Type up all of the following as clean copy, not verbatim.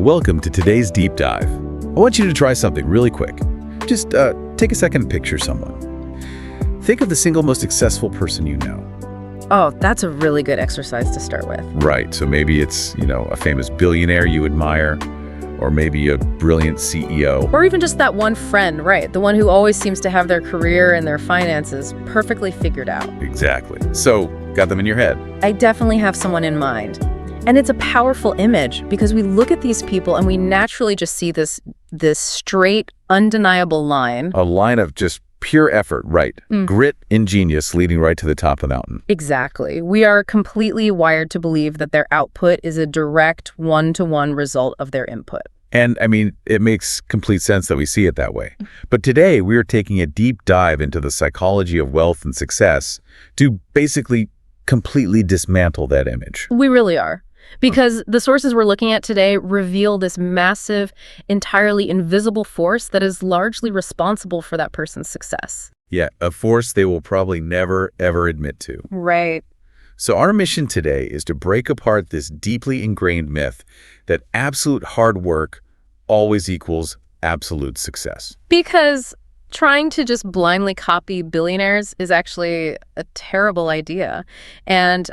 Welcome to today's deep dive. I want you to try something really quick. Just take a second and picture someone. Think of the single most successful person you know. Oh, that's a really good exercise to start with. Right, so maybe it's, a famous billionaire you admire, or maybe a brilliant CEO. Or even just that one friend, right? The one who always seems to have their career and their finances perfectly figured out. Exactly. So, got them in your head. I definitely have someone in mind. And it's a powerful image because we look at these people and we naturally just see this straight, undeniable line. A line of just pure effort, right? Grit and genius leading right to the top of the mountain. Exactly. We are completely wired to believe that their output is a direct one-to-one result of their input. And it makes complete sense that we see it that way. But today we are taking a deep dive into the psychology of wealth and success to basically completely dismantle that image. We really are. Because the sources we're looking at today reveal this massive, entirely invisible force that is largely responsible for that person's success. Yeah, a force they will probably never, ever admit to. Right. So our mission today is to break apart this deeply ingrained myth that absolute hard work always equals absolute success. Because trying to just blindly copy billionaires is actually a terrible idea. And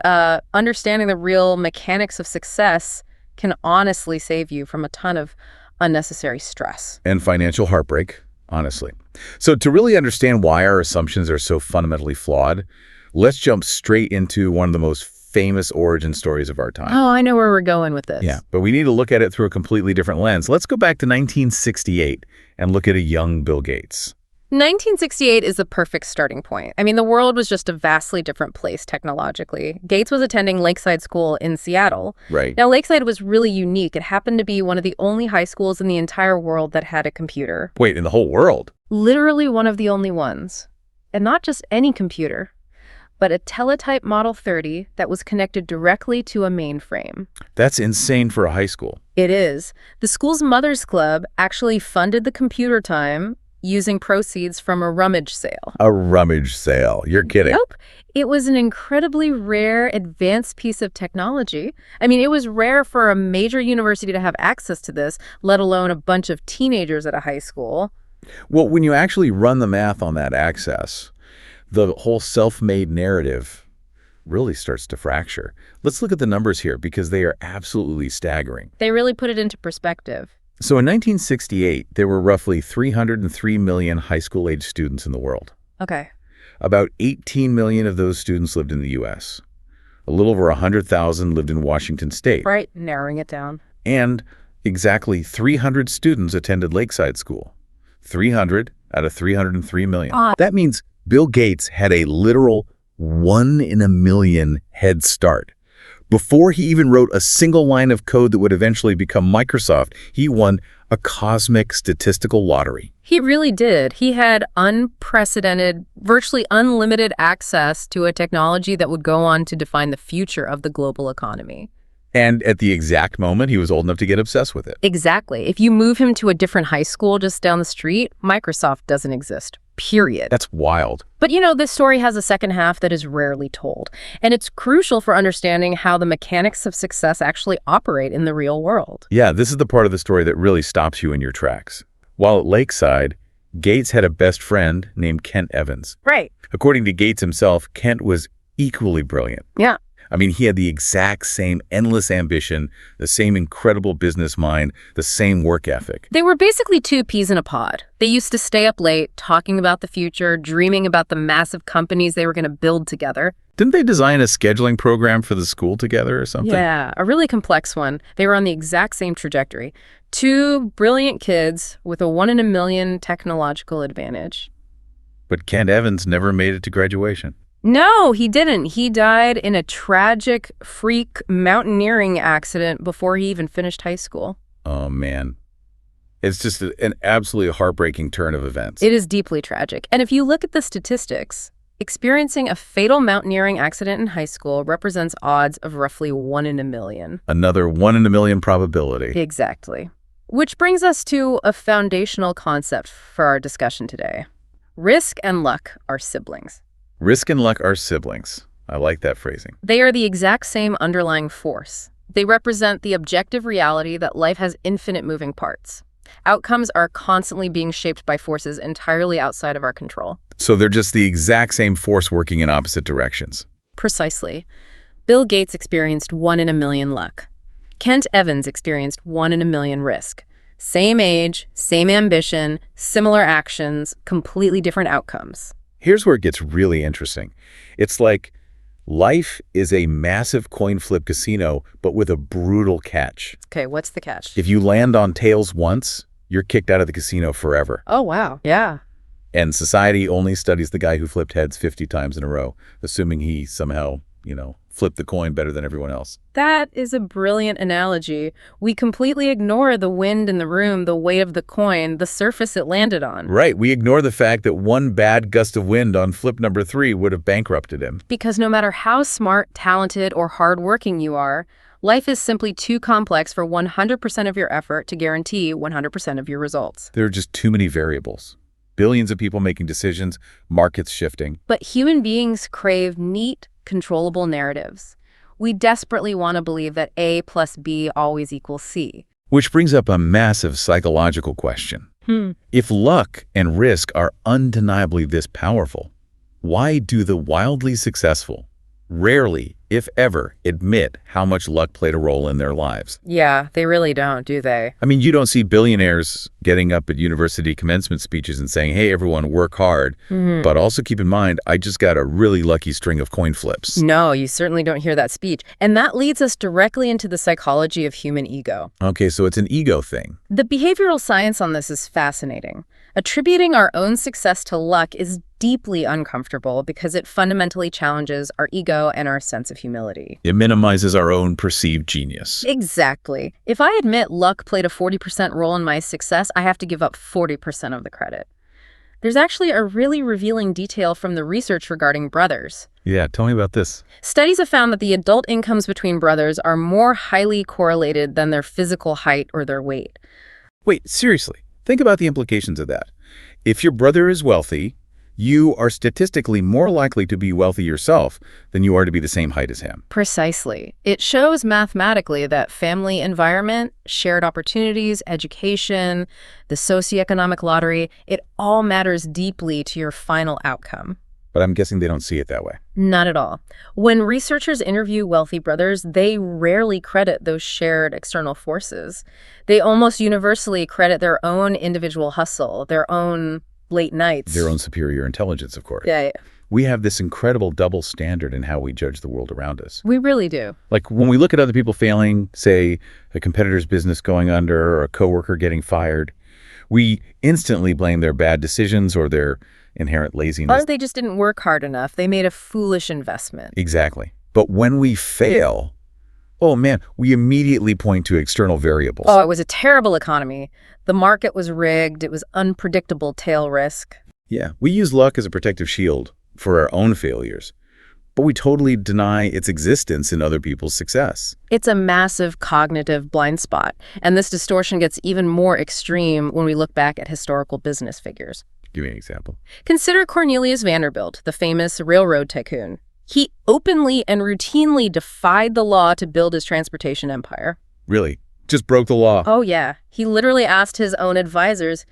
understanding the real mechanics of success can honestly save you from a ton of unnecessary stress. And financial heartbreak, honestly. So to really understand why our assumptions are so fundamentally flawed, let's jump straight into one of the most famous origin stories of our time. Oh, I know where we're going with this. Yeah, but we need to look at it through a completely different lens. Let's go back to 1968 and look at a young Bill Gates. 1968 is the perfect starting point. The world was just a vastly different place technologically. Gates was attending Lakeside School in Seattle. Right. Now, Lakeside was really unique. It happened to be one of the only high schools in the entire world that had a computer. Wait, in the whole world? Literally one of the only ones. And not just any computer, but a teletype Model 30 that was connected directly to a mainframe. That's insane for a high school. It is. The school's Mothers Club actually funded the computer time using proceeds from a rummage sale. A rummage sale. You're kidding. Nope. It was an incredibly rare, advanced piece of technology. It was rare for a major university to have access to this, let alone a bunch of teenagers at a high school. Well, when you actually run the math on that access, the whole self-made narrative really starts to fracture. Let's look at the numbers here because they are absolutely staggering. They really put it into perspective. So in 1968, there were roughly 303 million high school-age students in the world. Okay. About 18 million of those students lived in the U.S. A little over 100,000 lived in Washington State. Right, narrowing it down. And exactly 300 students attended Lakeside School. 300 out of 303 million. That means Bill Gates had a literal 1 in a million head start. Before he even wrote a single line of code that would eventually become Microsoft, he won a cosmic statistical lottery. He really did. He had unprecedented, virtually unlimited access to a technology that would go on to define the future of the global economy. And at the exact moment, he was old enough to get obsessed with it. Exactly. If you move him to a different high school just down the street, Microsoft doesn't exist. Period. That's wild. But this story has a second half that is rarely told. And it's crucial for understanding how the mechanics of success actually operate in the real world. Yeah, this is the part of the story that really stops you in your tracks. While at Lakeside, Gates had a best friend named Kent Evans. Right. According to Gates himself, Kent was equally brilliant. Yeah. He had the exact same endless ambition, the same incredible business mind, the same work ethic. They were basically two peas in a pod. They used to stay up late, talking about the future, dreaming about the massive companies they were going to build together. Didn't they design a scheduling program for the school together or something? Yeah, a really complex one. They were on the exact same trajectory. Two brilliant kids with a 1 in a million technological advantage. But Kent Evans never made it to graduation. No, he didn't. He died in a tragic freak mountaineering accident before he even finished high school. Oh, man. It's just an absolutely heartbreaking turn of events. It is deeply tragic. And if you look at the statistics, experiencing a fatal mountaineering accident in high school represents odds of roughly 1 in a million. Another 1 in a million probability. Exactly. Which brings us to a foundational concept for our discussion today. Risk and luck are siblings. Risk and luck are siblings. I like that phrasing. They are the exact same underlying force. They represent the objective reality that life has infinite moving parts. Outcomes are constantly being shaped by forces entirely outside of our control. So they're just the exact same force working in opposite directions. Precisely. Bill Gates experienced 1 in a million luck. Kent Evans experienced 1 in a million risk. Same age, same ambition, similar actions, completely different outcomes. Here's where it gets really interesting. It's like life is a massive coin flip casino, but with a brutal catch. Okay, what's the catch? If you land on tails once, you're kicked out of the casino forever. Oh, wow. Yeah. And society only studies the guy who flipped heads 50 times in a row, assuming he somehow, flipped the coin better than everyone else. That is a brilliant analogy. We completely ignore the wind in the room, the weight of the coin, the surface it landed on. Right. We ignore the fact that one bad gust of wind on flip number 3 would have bankrupted him. Because no matter how smart, talented, or hardworking you are, life is simply too complex for 100% of your effort to guarantee 100% of your results. There are just too many variables. Billions of people making decisions, markets shifting. But human beings crave neat, controllable narratives. We desperately want to believe that A plus B always equals C. Which brings up a massive psychological question. If luck and risk are undeniably this powerful, why do the wildly successful rarely, if ever, admit how much luck played a role in their lives? Yeah, they really don't, do they? I mean, you don't see billionaires getting up at university commencement speeches and saying, hey, everyone, work hard. But also keep in mind, I just got a really lucky string of coin flips. No, you certainly don't hear that speech. And that leads us directly into the psychology of human ego. Okay, so it's an ego thing. The behavioral science on this is fascinating. Attributing our own success to luck is deeply uncomfortable because it fundamentally challenges our ego and our sense of humility. It minimizes our own perceived genius. Exactly. If I admit luck played a 40% role in my success, I have to give up 40% of the credit. There's actually a really revealing detail from the research regarding brothers. Yeah, tell me about this. Studies have found that the adult incomes between brothers are more highly correlated than their physical height or their weight. Wait, seriously, think about the implications of that. If your brother is wealthy, you are statistically more likely to be wealthy yourself than you are to be the same height as him. Precisely. It shows mathematically that family environment, shared opportunities, education, the socioeconomic lottery, it all matters deeply to your final outcome. But I'm guessing they don't see it that way. Not at all. When researchers interview wealthy brothers, they rarely credit those shared external forces. They almost universally credit their own individual hustle, their own late nights. Their own superior intelligence, of course. Yeah. We have this incredible double standard in how we judge the world around us. We really do. Like when we look at other people failing, say a competitor's business going under or a coworker getting fired, we instantly blame their bad decisions or their inherent laziness. Or they just didn't work hard enough. They made a foolish investment. Exactly. But when we fail, oh man, we immediately point to external variables. Oh, it was a terrible economy. The market was rigged. It was unpredictable tail risk. Yeah, we use luck as a protective shield for our own failures, but we totally deny its existence in other people's success. It's a massive cognitive blind spot, and this distortion gets even more extreme when we look back at historical business figures. Give me an example. Consider Cornelius Vanderbilt, the famous railroad tycoon. He openly and routinely defied the law to build his transportation empire. Really? Just broke the law? Oh, yeah. He literally asked his own advisors,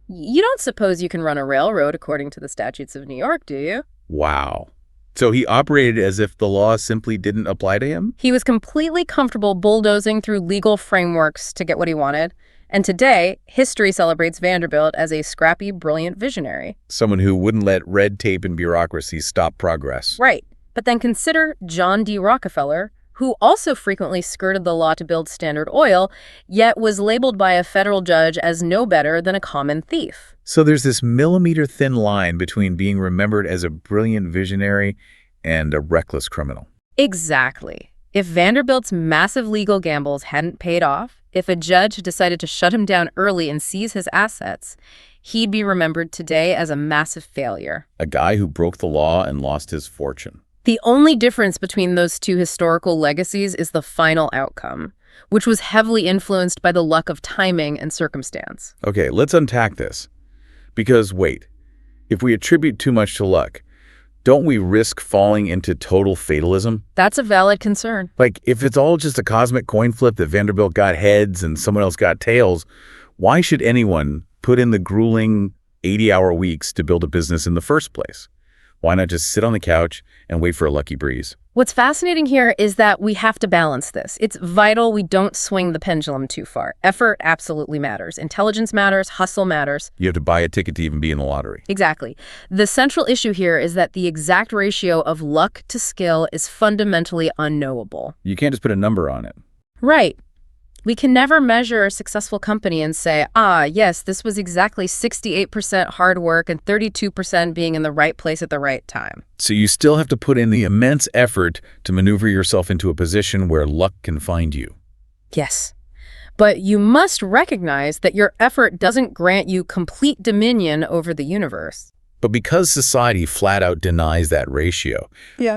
"You don't suppose you can run a railroad according to the statutes of New York, do you?" Wow. So he operated as if the law simply didn't apply to him? He was completely comfortable bulldozing through legal frameworks to get what he wanted. And today, history celebrates Vanderbilt as a scrappy, brilliant visionary. Someone who wouldn't let red tape and bureaucracy stop progress. Right. But then consider John D. Rockefeller, who also frequently skirted the law to build Standard Oil, yet was labeled by a federal judge as no better than a common thief. So there's this millimeter-thin line between being remembered as a brilliant visionary and a reckless criminal. Exactly. If Vanderbilt's massive legal gambles hadn't paid off, if a judge decided to shut him down early and seize his assets, he'd be remembered today as a massive failure. A guy who broke the law and lost his fortune. The only difference between those two historical legacies is the final outcome, which was heavily influenced by the luck of timing and circumstance. Okay, let's unpack this. Because wait, if we attribute too much to luck, don't we risk falling into total fatalism? That's a valid concern. Like, if it's all just a cosmic coin flip that Vanderbilt got heads and someone else got tails, why should anyone put in the grueling 80-hour weeks to build a business in the first place? Why not just sit on the couch and wait for a lucky breeze? What's fascinating here is that we have to balance this. It's vital we don't swing the pendulum too far. Effort absolutely matters. Intelligence matters. Hustle matters. You have to buy a ticket to even be in the lottery. Exactly. The central issue here is that the exact ratio of luck to skill is fundamentally unknowable. You can't just put a number on it. Right. We can never measure a successful company and say, yes, this was exactly 68% hard work and 32% being in the right place at the right time. So you still have to put in the immense effort to maneuver yourself into a position where luck can find you. Yes. But you must recognize that your effort doesn't grant you complete dominion over the universe. But because society flat out denies that ratio,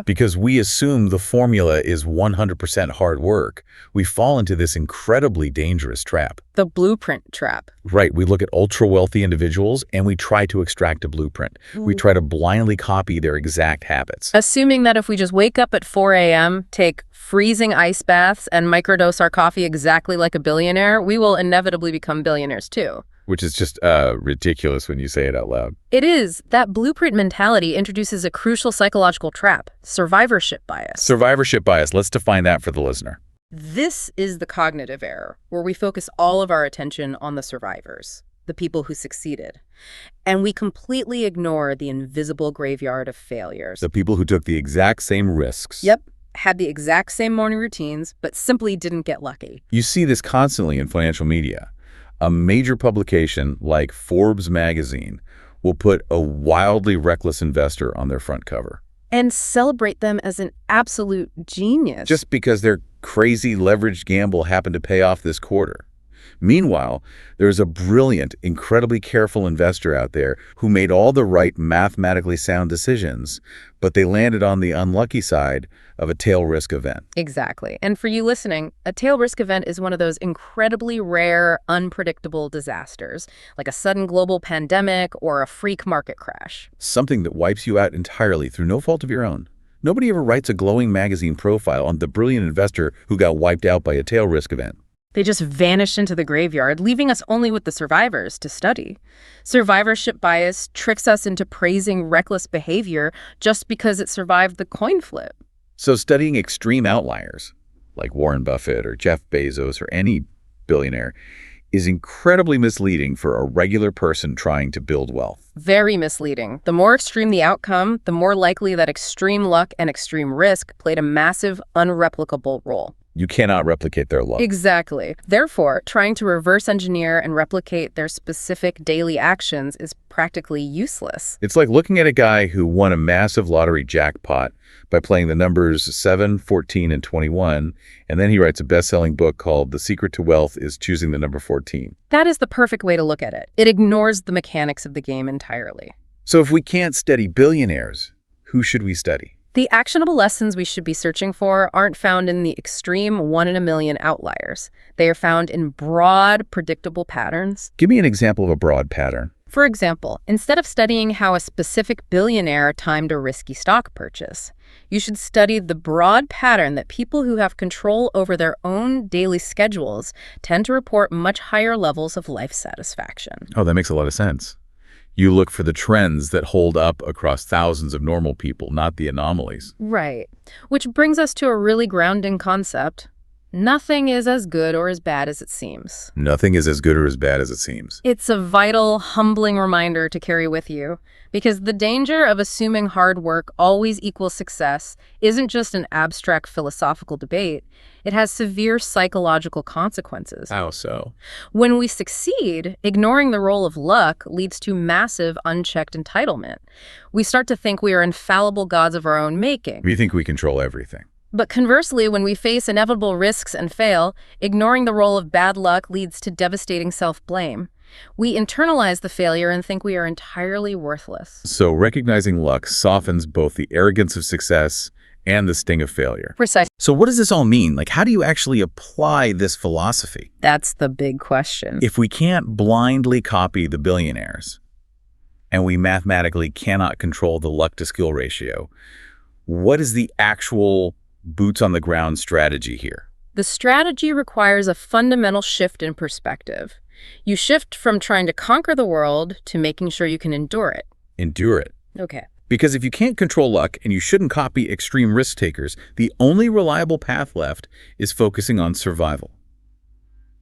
because we assume the formula is 100% hard work, we fall into this incredibly dangerous trap. The blueprint trap. Right. We look at ultra-wealthy individuals and we try to extract a blueprint. We try to blindly copy their exact habits. Assuming that if we just wake up at 4 a.m., take freezing ice baths, and microdose our coffee exactly like a billionaire, we will inevitably become billionaires too. Which is just ridiculous when you say it out loud. It is. That blueprint mentality introduces a crucial psychological trap, survivorship bias. Survivorship bias. Let's define that for the listener. This is the cognitive error, where we focus all of our attention on the survivors, the people who succeeded, and we completely ignore the invisible graveyard of failures. The people who took the exact same risks. Yep. Had the exact same morning routines, but simply didn't get lucky. You see this constantly in financial media. A major publication like Forbes magazine will put a wildly reckless investor on their front cover. And celebrate them as an absolute genius. Just because their crazy leveraged gamble happened to pay off this quarter. Meanwhile, there's a brilliant, incredibly careful investor out there who made all the right mathematically sound decisions, but they landed on the unlucky side of a tail risk event. Exactly. And for you listening, a tail risk event is one of those incredibly rare, unpredictable disasters, like a sudden global pandemic or a freak market crash. Something that wipes you out entirely through no fault of your own. Nobody ever writes a glowing magazine profile on the brilliant investor who got wiped out by a tail risk event. They just vanished into the graveyard, leaving us only with the survivors to study. Survivorship bias tricks us into praising reckless behavior just because it survived the coin flip. So studying extreme outliers, like Warren Buffett or Jeff Bezos or any billionaire, is incredibly misleading for a regular person trying to build wealth. Very misleading. The more extreme the outcome, the more likely that extreme luck and extreme risk played a massive, unreplicable role. You cannot replicate their luck. Exactly. Therefore, trying to reverse engineer and replicate their specific daily actions is practically useless. It's like looking at a guy who won a massive lottery jackpot by playing the numbers 7, 14, and 21, and then he writes a best-selling book called The Secret to Wealth is Choosing the Number 14. That is the perfect way to look at it. It ignores the mechanics of the game entirely. So if we can't study billionaires, who should we study? The actionable lessons we should be searching for aren't found in the extreme 1 in a million outliers. They are found in broad, predictable patterns. Give me an example of a broad pattern. For example, instead of studying how a specific billionaire timed a risky stock purchase, you should study the broad pattern that people who have control over their own daily schedules tend to report much higher levels of life satisfaction. Oh, that makes a lot of sense. You look for the trends that hold up across thousands of normal people, not the anomalies. Right. Which brings us to a really grounding concept. Nothing is as good or as bad as it seems. Nothing is as good or as bad as it seems. It's a vital, humbling reminder to carry with you, because the danger of assuming hard work always equals success isn't just an abstract philosophical debate. It has severe psychological consequences. How so? When we succeed, ignoring the role of luck leads to massive, unchecked entitlement. We start to think we are infallible gods of our own making. We think we control everything. But conversely, when we face inevitable risks and fail, ignoring the role of bad luck leads to devastating self-blame. We internalize the failure and think we are entirely worthless. So recognizing luck softens both the arrogance of success and the sting of failure. Precisely. So what does this all mean? Like, how do you actually apply this philosophy? That's the big question. If we can't blindly copy the billionaires, and we mathematically cannot control the luck-to-skill ratio. What is the actual boots-on-the-ground strategy here? The strategy requires a fundamental shift in perspective. You shift from trying to conquer the world to making sure you can endure it. Endure it. Okay. Because if you can't control luck and you shouldn't copy extreme risk takers, the only reliable path left is focusing on survival.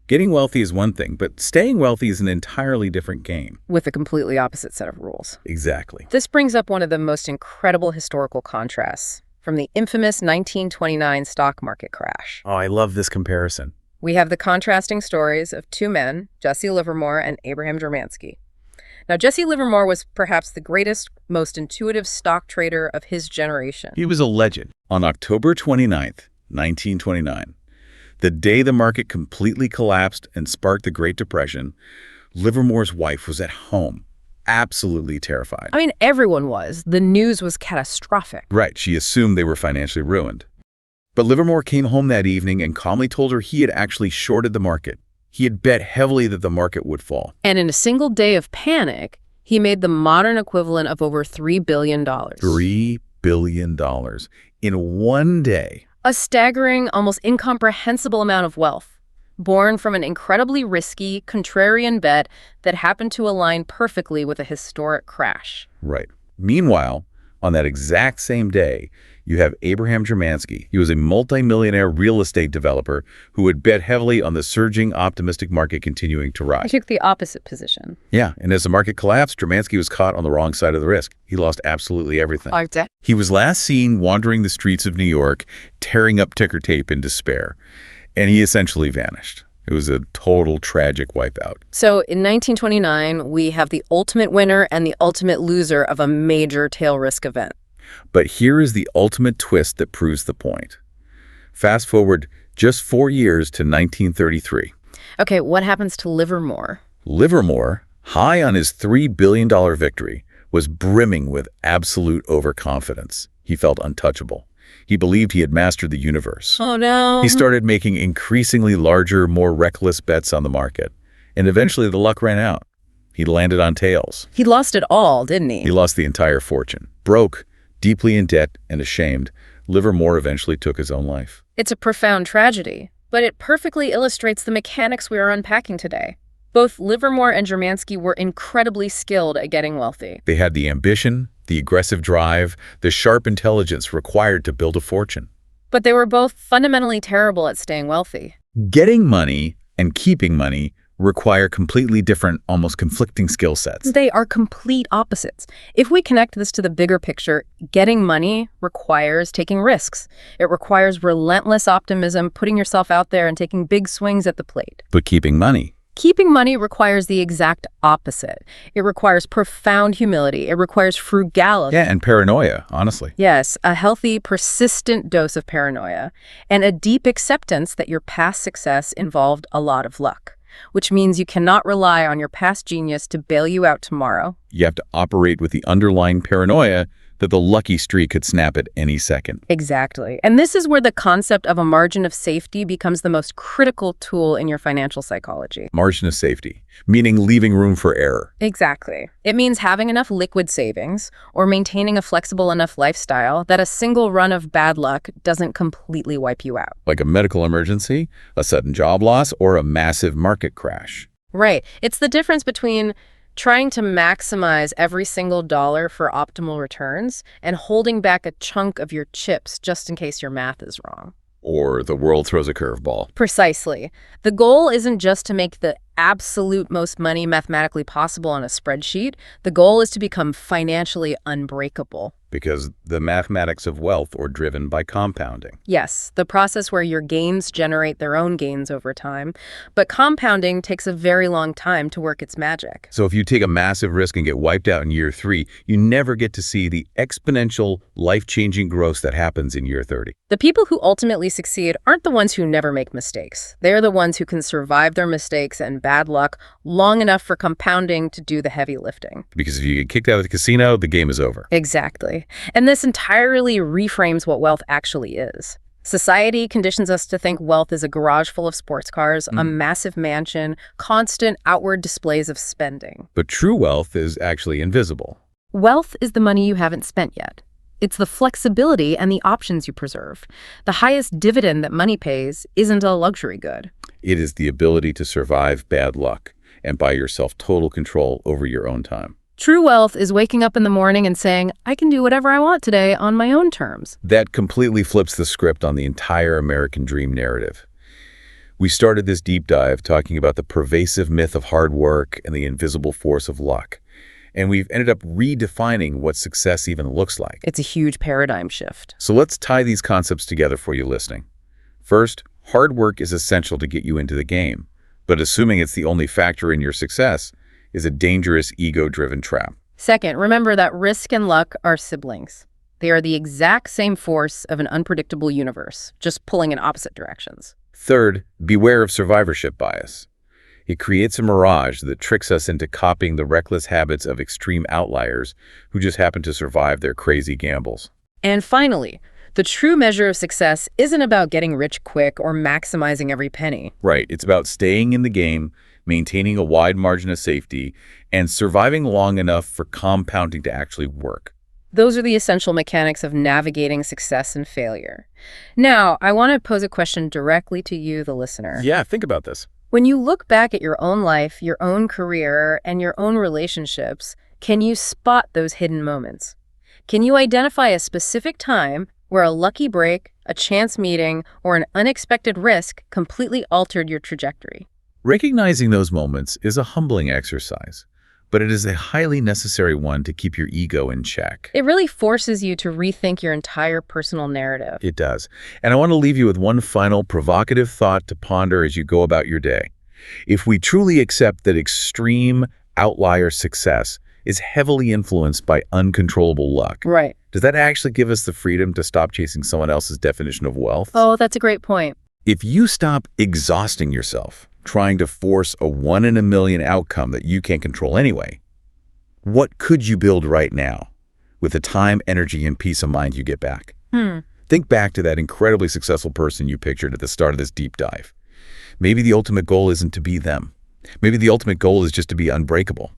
Getting wealthy is one thing, but staying wealthy is an entirely different game. With a completely opposite set of rules. Exactly. This brings up one of the most incredible historical contrasts from the infamous 1929 stock market crash. Oh, I love this comparison. We have the contrasting stories of two men, Jesse Livermore and Abraham Germansky. Now, Jesse Livermore was perhaps the greatest, most intuitive stock trader of his generation. He was a legend. On October 29th, 1929, the day the market completely collapsed and sparked the Great Depression, Livermore's wife was at home, absolutely terrified. I mean, everyone was. The news was catastrophic. Right, she assumed they were financially ruined. But Livermore came home that evening and calmly told her he had actually shorted the market. He had bet heavily that the market would fall. And in a single day of panic, he made the modern equivalent of over $3 billion. $3 billion in one day. A staggering, almost incomprehensible amount of wealth, born from an incredibly risky, contrarian bet that happened to align perfectly with a historic crash. Right. Meanwhile, on that exact same day, you have Abraham Germansky. He was a multimillionaire real estate developer who had bet heavily on the surging optimistic market continuing to rise. He took the opposite position. Yeah, and as the market collapsed, Germansky was caught on the wrong side of the risk. He lost absolutely everything. He was last seen wandering the streets of New York, tearing up ticker tape in despair, and he essentially vanished. It was a total tragic wipeout. So in 1929, we have the ultimate winner and the ultimate loser of a major tail risk event. But here is the ultimate twist that proves the point. Fast forward just 4 years to 1933. Okay, what happens to Livermore? Livermore, high on his $3 billion victory, was brimming with absolute overconfidence. He felt untouchable. He believed he had mastered the universe. Oh, no. He started making increasingly larger, more reckless bets on the market. And eventually the luck ran out. He landed on tails. He lost it all, didn't he? He lost the entire fortune. Broke, deeply in debt and ashamed, Livermore eventually took his own life. It's a profound tragedy, but it perfectly illustrates the mechanics we are unpacking today. Both Livermore and Germansky were incredibly skilled at getting wealthy. They had the ambition, the aggressive drive, the sharp intelligence required to build a fortune. But they were both fundamentally terrible at staying wealthy. Getting money and keeping money require completely different, almost conflicting skill sets. They are complete opposites. If we connect this to the bigger picture, getting money requires taking risks. It requires relentless optimism, putting yourself out there and taking big swings at the plate. But keeping money requires the exact opposite. It requires profound humility. It requires frugality. Yeah, and paranoia, honestly. Yes, a healthy, persistent dose of paranoia, and a deep acceptance that your past success involved a lot of luck, which means you cannot rely on your past genius to bail you out tomorrow. You have to operate with the underlying paranoia that the lucky streak could snap at any second. Exactly. And this is where the concept of a margin of safety becomes the most critical tool in your financial psychology. Margin of safety, meaning leaving room for error. Exactly. It means having enough liquid savings or maintaining a flexible enough lifestyle that a single run of bad luck doesn't completely wipe you out. Like a medical emergency, a sudden job loss, or a massive market crash. Right. It's the difference between trying to maximize every single dollar for optimal returns and holding back a chunk of your chips just in case your math is wrong. Or the world throws a curveball. Precisely. The goal isn't just to make the absolute most money mathematically possible on a spreadsheet. The goal is to become financially unbreakable. Because the mathematics of wealth are driven by compounding. Yes, the process where your gains generate their own gains over time. But compounding takes a very long time to work its magic. So if you take a massive risk and get wiped out in year 3, you never get to see the exponential, life-changing growth that happens in year 30. The people who ultimately succeed aren't the ones who never make mistakes. They're the ones who can survive their mistakes and bad luck long enough for compounding to do the heavy lifting. Because if you get kicked out of the casino, the game is over. Exactly. And this entirely reframes what wealth actually is. Society conditions us to think wealth is a garage full of sports cars, a massive mansion, constant outward displays of spending. But true wealth is actually invisible. Wealth is the money you haven't spent yet. It's the flexibility and the options you preserve. The highest dividend that money pays isn't a luxury good. It is the ability to survive bad luck and buy yourself total control over your own time. True wealth is waking up in the morning and saying, I can do whatever I want today on my own terms. That completely flips the script on the entire American dream narrative. We started this deep dive talking about the pervasive myth of hard work and the invisible force of luck. And we've ended up redefining what success even looks like. It's a huge paradigm shift. So let's tie these concepts together for you listening. First, hard work is essential to get you into the game, but assuming it's the only factor in your success is a dangerous ego-driven trap. Second, remember that risk and luck are siblings. They are the exact same force of an unpredictable universe, just pulling in opposite directions. Third, beware of survivorship bias. It creates a mirage that tricks us into copying the reckless habits of extreme outliers who just happen to survive their crazy gambles. And finally, the true measure of success isn't about getting rich quick or maximizing every penny. Right. It's about staying in the game, maintaining a wide margin of safety, and surviving long enough for compounding to actually work. Those are the essential mechanics of navigating success and failure. Now, I want to pose a question directly to you, the listener. Yeah, think about this. When you look back at your own life, your own career, and your own relationships, can you spot those hidden moments? Can you identify a specific time where a lucky break, a chance meeting, or an unexpected risk completely altered your trajectory? Recognizing those moments is a humbling exercise, but it is a highly necessary one to keep your ego in check. It really forces you to rethink your entire personal narrative. It does. And I want to leave you with one final provocative thought to ponder as you go about your day. If we truly accept that extreme outlier success is heavily influenced by uncontrollable luck, Right. does that actually give us the freedom to stop chasing someone else's definition of wealth? Oh, that's a great point. If you stop exhausting yourself trying to force a 1 in a million outcome that you can't control anyway, what could you build right now with the time, energy, and peace of mind you get back? Think back to that incredibly successful person you pictured at the start of this deep dive. Maybe the ultimate goal isn't to be them. Maybe the ultimate goal is just to be unbreakable.